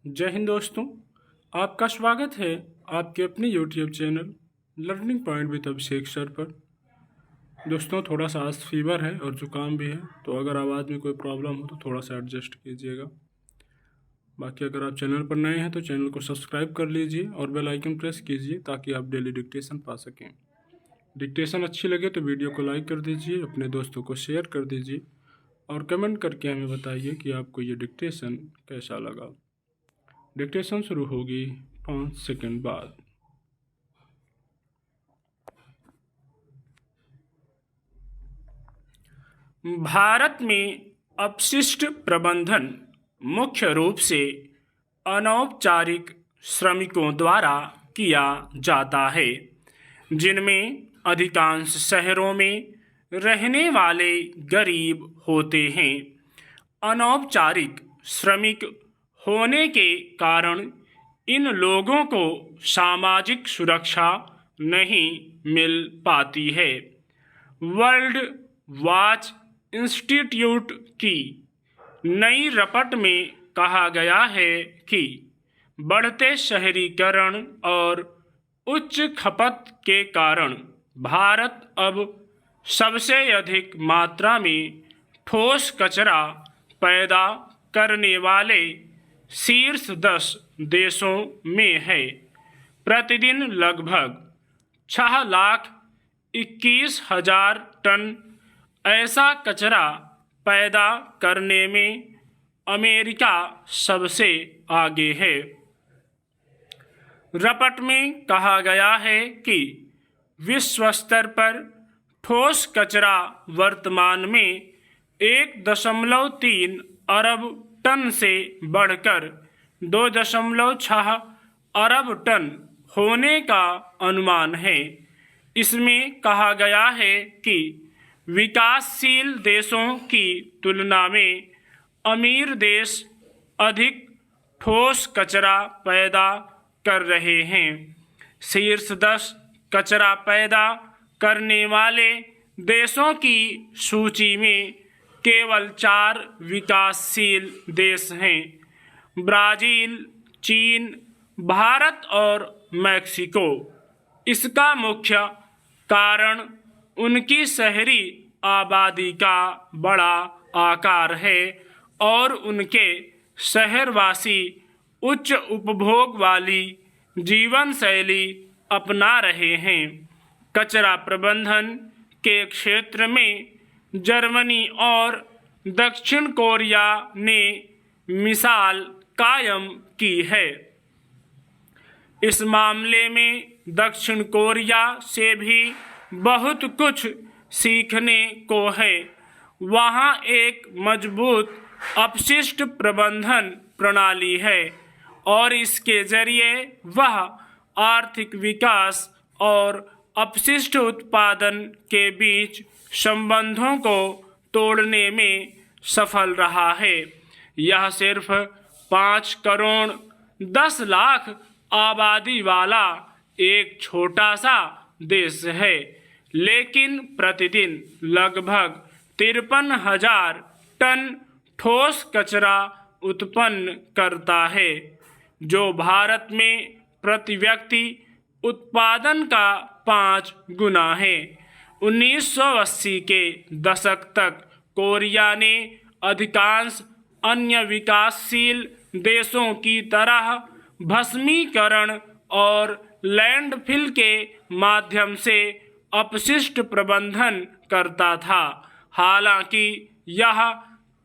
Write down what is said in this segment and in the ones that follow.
जय हिंद दोस्तों, आपका स्वागत है आपके अपने YouTube channel learning point with Abhishek sir पर। दोस्तों, थोड़ा सा आज फीवर है और ज़ुकाम भी है, तो अगर आवाज़ में कोई प्रॉब्लम हो तो थोड़ा सा एडजस्ट कीजिएगा। बाकी अगर आप चैनल पर नए हैं तो चैनल को सब्सक्राइब कर लीजिए और बेल आइकन प्रेस कीजिए ताकि आप डेली डिक्टेशन पा सकें। डिक्टेशन अच्छी लगे तो वीडियो को लाइक कर दीजिए, अपने दोस्तों को शेयर कर दीजिए और कमेंट करके हमें बताइए कि आपको ये डिक्टेशन कैसा लगा। डिक्टेशन शुरू होगी 5 सेकंड बाद। भारत में अपशिष्ट प्रबंधन मुख्य रूप से अनौपचारिक श्रमिकों द्वारा किया जाता है, जिनमें अधिकांश शहरों में रहने वाले गरीब होते हैं। अनौपचारिक श्रमिक होने के कारण इन लोगों को सामाजिक सुरक्षा नहीं मिल पाती है। वर्ल्ड वॉच इंस्टीट्यूट की नई रिपोर्ट में कहा गया है कि बढ़ते शहरीकरण और उच्च खपत के कारण भारत अब सबसे अधिक मात्रा में ठोस कचरा पैदा करने वाले शीर्ष 10 देशों में है। प्रतिदिन लगभग 6,21,000 टन ऐसा कचरा पैदा करने में अमेरिका सबसे आगे है। रिपोर्ट में कहा गया है कि विश्व स्तर पर ठोस कचरा वर्तमान में 1.3 अरब टन से बढ़कर 2.6 अरब टन होने का अनुमान है। इसमें कहा गया है कि विकासशील देशों की तुलना में अमीर देश अधिक ठोस कचरा पैदा कर रहे हैं। शीर्ष 10 कचरा पैदा करने वाले देशों की सूची में केवल 4 विकासशील देश हैं: ब्राज़ील, चीन, भारत और मैक्सिको। इसका मुख्य कारण उनकी शहरी आबादी का बड़ा आकार है और उनके शहरवासी उच्च उपभोग वाली जीवन शैली अपना रहे हैं। कचरा प्रबंधन के क्षेत्र में जर्मनी और दक्षिण कोरिया ने मिसाल कायम की है। इस मामले में दक्षिण कोरिया से भी बहुत कुछ सीखने को है। वहाँ एक मजबूत अपशिष्ट प्रबंधन प्रणाली है और इसके जरिए वह आर्थिक विकास और अपशिष्ट उत्पादन के बीच संबंधों को तोड़ने में सफल रहा है। यह सिर्फ 5 करोड़ 10 लाख आबादी वाला एक छोटा सा देश है, लेकिन प्रतिदिन लगभग 53,000 टन ठोस कचरा उत्पन्न करता है, जो भारत में प्रति व्यक्ति उत्पादन का 5 गुना है। 1980 के दशक तक कोरिया ने अधिकांश अन्य विकासशील देशों की तरह भस्मीकरण और लैंडफिल के माध्यम से अपशिष्ट प्रबंधन करता था। हालांकि यह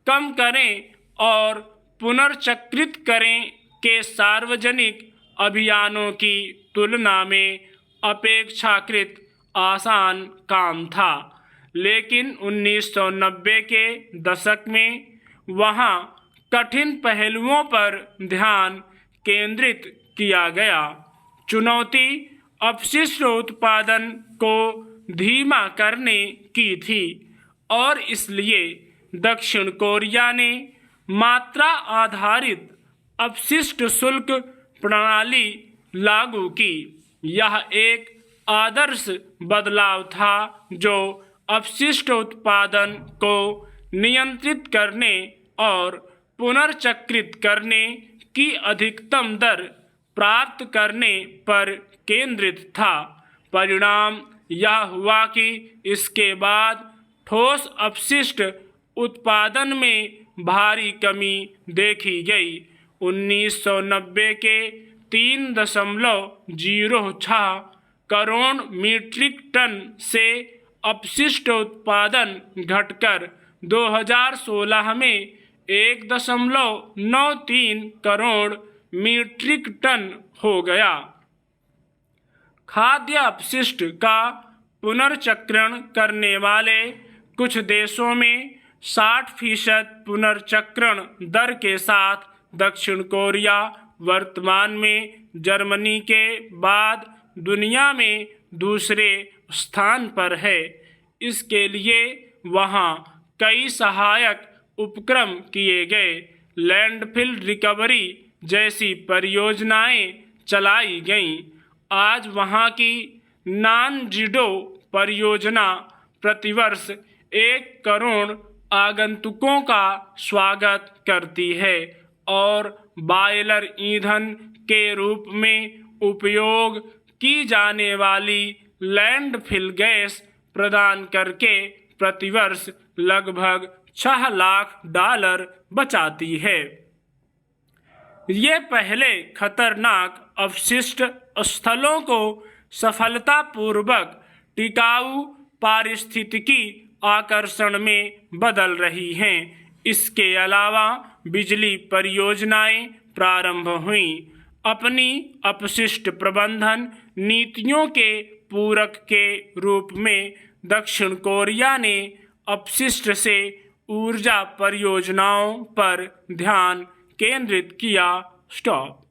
कम करें और पुनर्चक्रित करें के सार्वजनिक अभियानों की तुलना में अपेक्षाकृत आसान काम था, लेकिन 1990 के दशक में वहाँ कठिन पहलुओं पर ध्यान केंद्रित किया गया। चुनौती अपशिष्ट उत्पादन को धीमा करने की थी और इसलिए दक्षिण कोरिया ने मात्रा आधारित अपशिष्ट शुल्क प्रणाली लागू की। यह एक आदर्श बदलाव था जो अपशिष्ट उत्पादन को नियंत्रित करने और पुनर्चक्रित करने की अधिकतम दर प्राप्त करने पर केंद्रित था। परिणाम यह हुआ कि इसके बाद ठोस अपशिष्ट उत्पादन में भारी कमी देखी गई। 1990 के 3.06 करोड़ मीट्रिक टन से अपशिष्ट उत्पादन घटकर 2016 में 1.93 करोड़ मीट्रिक टन हो गया। खाद्य अपशिष्ट का पुनर्चक्रण करने वाले कुछ देशों में 60% पुनर्चक्रण दर के साथ दक्षिण कोरिया वर्तमान में जर्मनी के बाद दुनिया में दूसरे स्थान पर है। इसके लिए वहाँ कई सहायक उपक्रम किए गए। लैंडफिल रिकवरी जैसी परियोजनाएं चलाई गईं। आज वहाँ की नॉन-जिडो परियोजना प्रतिवर्ष 1 करोड़ आगंतुकों का स्वागत करती है और बॉयलर ईंधन के रूप में उपयोग की जाने वाली लैंडफिल गैस प्रदान करके प्रतिवर्ष लगभग $6 लाख बचाती है। ये पहले खतरनाक अपशिष्ट स्थलों को सफलतापूर्वक टिकाऊ पारिस्थितिकी आकर्षण में बदल रही हैं। इसके अलावा बिजली परियोजनाएं प्रारंभ हुईं। अपनी अपशिष्ट प्रबंधन नीतियों के पूरक के रूप में दक्षिण कोरिया ने अपशिष्ट से ऊर्जा परियोजनाओं पर ध्यान केंद्रित किया। स्टॉप।